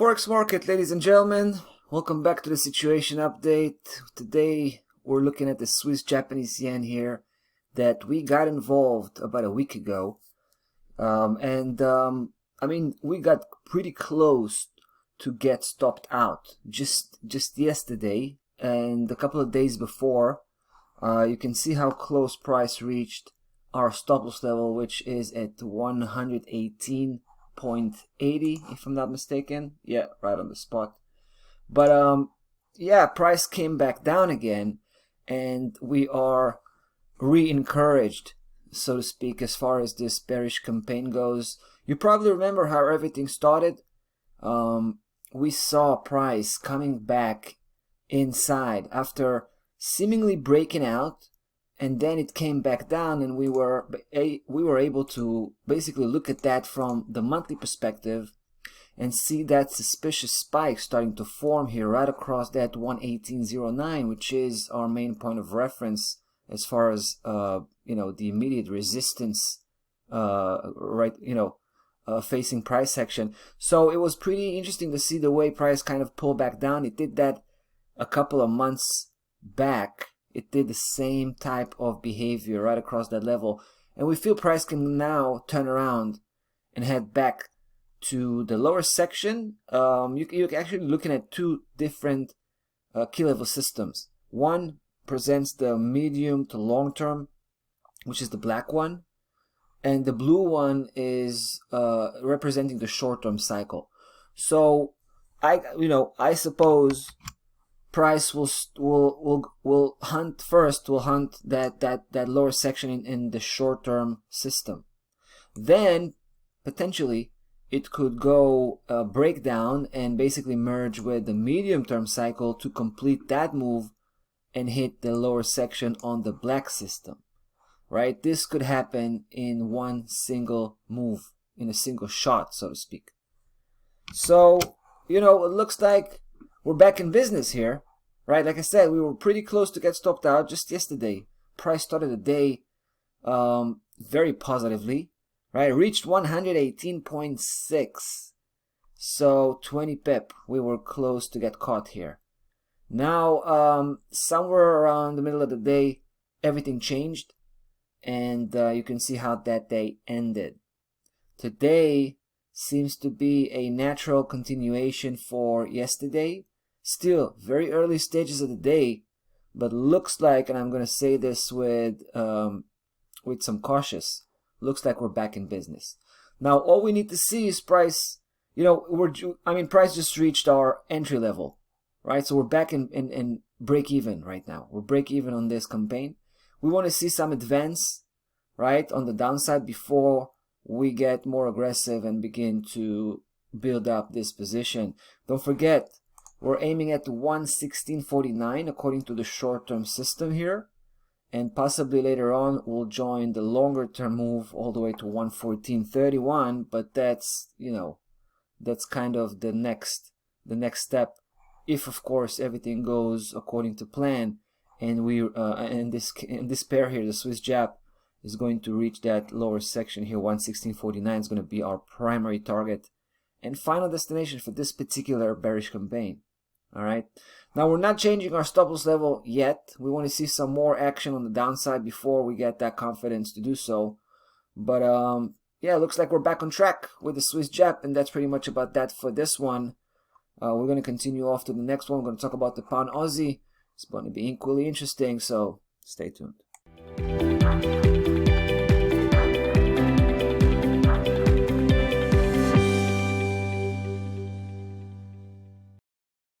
Forex market, ladies and gentlemen, welcome back to the situation update. Today we're looking at the Swiss Japanese yen here that we got involved about a week ago. I mean, we got pretty close to get stopped out just yesterday and a couple of days before. You can see how close price reached our stop loss level, which is at 118.80, if I'm not mistaken. Yeah, right on the spot. But yeah, price came back down again, and we are re-encouraged, so to speak, as far as this bearish campaign goes. You probably remember how everything started. We saw price coming back inside after seemingly breaking out, and then it came back down, and we were able to basically look at that from the monthly perspective and see that suspicious spike starting to form here right across that 118.09, which is our main point of reference as far as you know, the immediate resistance facing price action. So it was pretty interesting to see the way price kind of pulled back down. It did that a couple of months back. It did the same type of behavior right across that level, and we feel price can now turn around and head back to the lower section. You're actually looking at two different key level systems. One presents the medium to long term, which is the black one, and the blue one is representing the short term cycle. So I suppose price will hunt first. Will hunt that lower section in the short term system. Then potentially it could go break down and basically merge with the medium term cycle to complete that move and hit the lower section on the black system. Right? This could happen in one single move, in a single shot, so to speak. So, you know, it looks like we're back in business here, right? Like I said, we were pretty close to get stopped out just yesterday. Price started the day very positively, right? Reached 118.6. So 20 pip, we were close to get caught here. Now, somewhere around the middle of the day, everything changed, and you can see how that day ended. Today seems to be a natural continuation for yesterday. Still very early stages of the day, but looks like, and I'm going to say this with some cautious, looks like we're back in business. Now all we need to see is price. You know, price just reached our entry level, right? So we're back in break even right now. We're break even on this campaign. We want to see some advance, right, on the downside before we get more aggressive and begin to build up this position. Don't forget, we're aiming at 116.49 according to the short-term system here, and possibly later on we'll join the longer-term move all the way to 114.31. But that's, you know, that's kind of the next step, if of course everything goes according to plan, and we in this pair here, the Swiss Jap is going to reach that lower section here. 116.49 is going to be our primary target and final destination for this particular bearish campaign. All right, now we're not changing our stop loss level yet. We want to see some more action on the downside before we get that confidence to do so. But yeah, looks like we're back on track with the Swiss Jap, and that's pretty much about that for this one. We're going to continue off to the next one. We're going to talk about the Pound Aussie. It's going to be equally interesting, so stay tuned.